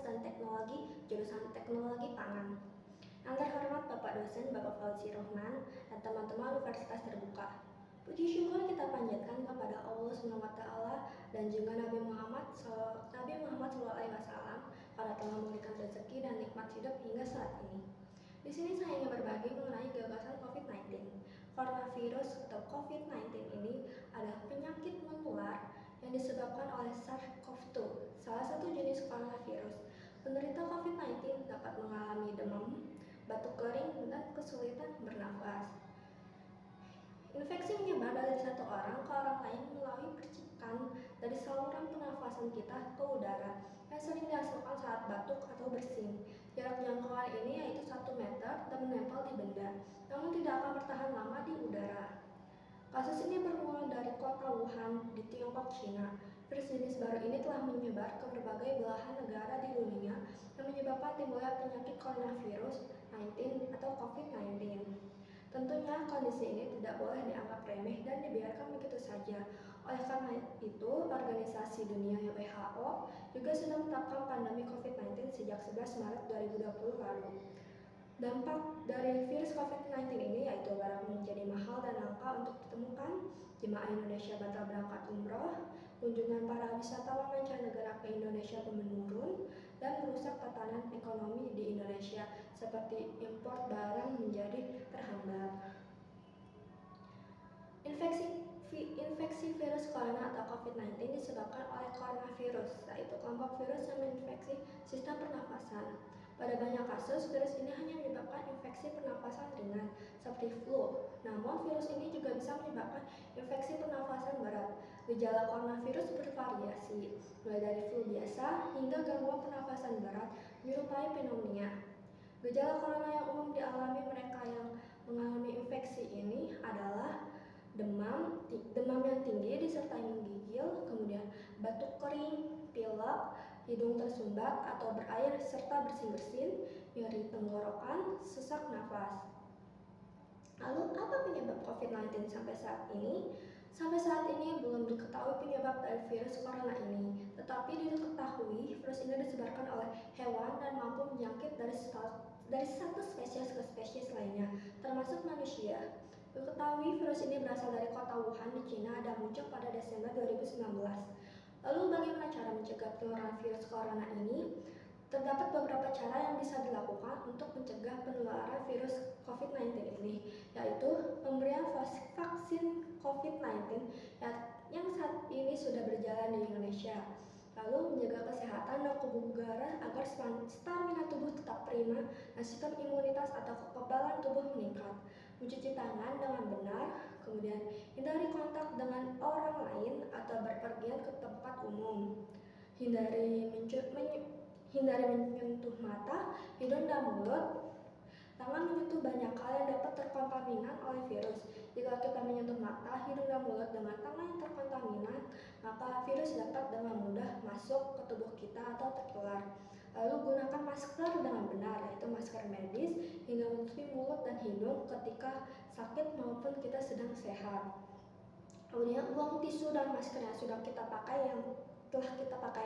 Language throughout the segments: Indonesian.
Sains dan Teknologi, jurusan Teknologi Pangan. Yang terhormat Bapak dosen Bapak Fauzi Rohman dan teman-teman Universitas Terbuka. Puji syukur kita panjatkan kepada Allah SWT dan juga Nabi Muhammad SAW karena telah memberikan rezeki dan nikmat hidup hingga saat ini. Di sini saya ingin berbagi mengenai gagasan COVID-19. Coronavirus atau COVID-19 ini adalah penyakit menular yang disebabkan oleh SARS-CoV-2, salah satu jenis coronavirus. Penderita COVID-19 dapat mengalami demam, batuk kering, dan kesulitan bernafas. Infeksi menyebar dari satu orang ke orang lain melalui percikan dari saluran pernafasan kita ke udara yang sering dihasilkan saat batuk atau bersin. Jarak jangkauan ini yaitu 1 meter dan menempel di benda, namun tidak akan bertahan lama di udara. Kasus ini bermula dari kota Wuhan di Tiongkok, Cina. Virus jenis baru ini telah menyebar ke berbagai belahan negara di dunia yang menyebabkan timbulnya penyakit coronavirus 19 atau COVID-19. Tentunya kondisi ini tidak boleh dianggap remeh dan dibiarkan begitu saja. Oleh karena itu, Organisasi Dunia WHO juga sudah menetapkan pandemi COVID-19 sejak 11 Maret 2020 lalu. Dampak dari virus COVID-19 ini yaitu barang menjadi mahal dan langka untuk ditemukan, jemaah Indonesia batal berangkat umroh, kunjungan para wisatawan mancanegara ke Indonesia menurun, dan merusak tatanan ekonomi di Indonesia seperti impor barang menjadi terhambat. Infeksi virus corona atau COVID-19 disebabkan oleh coronavirus, yaitu kelompok virus yang menginfeksi sistem pernafasan. Pada banyak kasus, virus ini hanya menyebabkan infeksi pernafasan ringan, seperti flu. Namun, virus ini juga bisa menyebabkan infeksi pernafasan berat. Gejala coronavirus bervariasi, mulai dari flu biasa hingga gangguan pernafasan berat menyerupai pneumonia. Gejala corona yang umum dialami mereka yang mengalami infeksi ini adalah demam yang tinggi disertai menggigil, kemudian batuk kering, pilek, hidung tersumbat atau berair serta bersin-bersin, nyeri tenggorokan, sesak nafas. Lalu apa penyebab COVID-19 sampai saat ini? Sampai saat ini belum diketahui penyebab dari virus corona ini, tetapi diketahui virus ini disebarkan oleh hewan dan mampu menjangkit dari satu spesies ke spesies lainnya, termasuk manusia. Diketahui virus ini berasal dari kota Wuhan di Cina dan muncul pada Desember 2019. Lalu bagaimana cara mencegah penularan virus corona ini? Terdapat beberapa cara yang bisa dilakukan untuk mencegah penularan virus COVID-19 ini, yaitu pemberian vaksin COVID-19 yang saat ini sudah berjalan di Indonesia. Lalu menjaga kesehatan dan kebugaran agar stamina tubuh tetap prima dan sistem imunitas atau kekebalan tubuh meningkat. Mencuci tangan dengan benar, kemudian hindari kontak dengan orang lain atau berpergian ke tempat umum. Hindari menyentuh mata, hidung, dan mulut. Tangan menyentuh banyak hal yang dapat terkontaminan oleh virus. Jika kita menyentuh mata, hidung, dan mulut dengan tangan yang terkontaminan, maka virus dapat dengan mudah masuk ke tubuh kita atau tertular. Lalu gunakan masker dengan benar, yaitu masker medis, hingga menutupi mulut dan hidung ketika sakit maupun kita sedang sehat. Kemudian buang tisu dan masker yang sudah kita pakai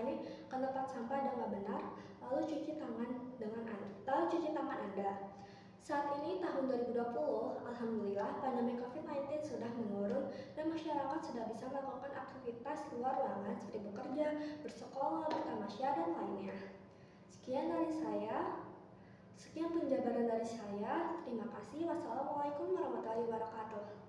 ini ke tempat sampah dengan benar, lalu cuci tangan Anda. Saat ini tahun 2020, alhamdulillah pandemi COVID-19 sudah menurun dan masyarakat sudah bisa melakukan aktivitas luar ruangan seperti bekerja, bersekolah, bertamasya, dan lainnya. Sekian penjabaran dari saya. Terima kasih. Wassalamualaikum warahmatullahi wabarakatuh.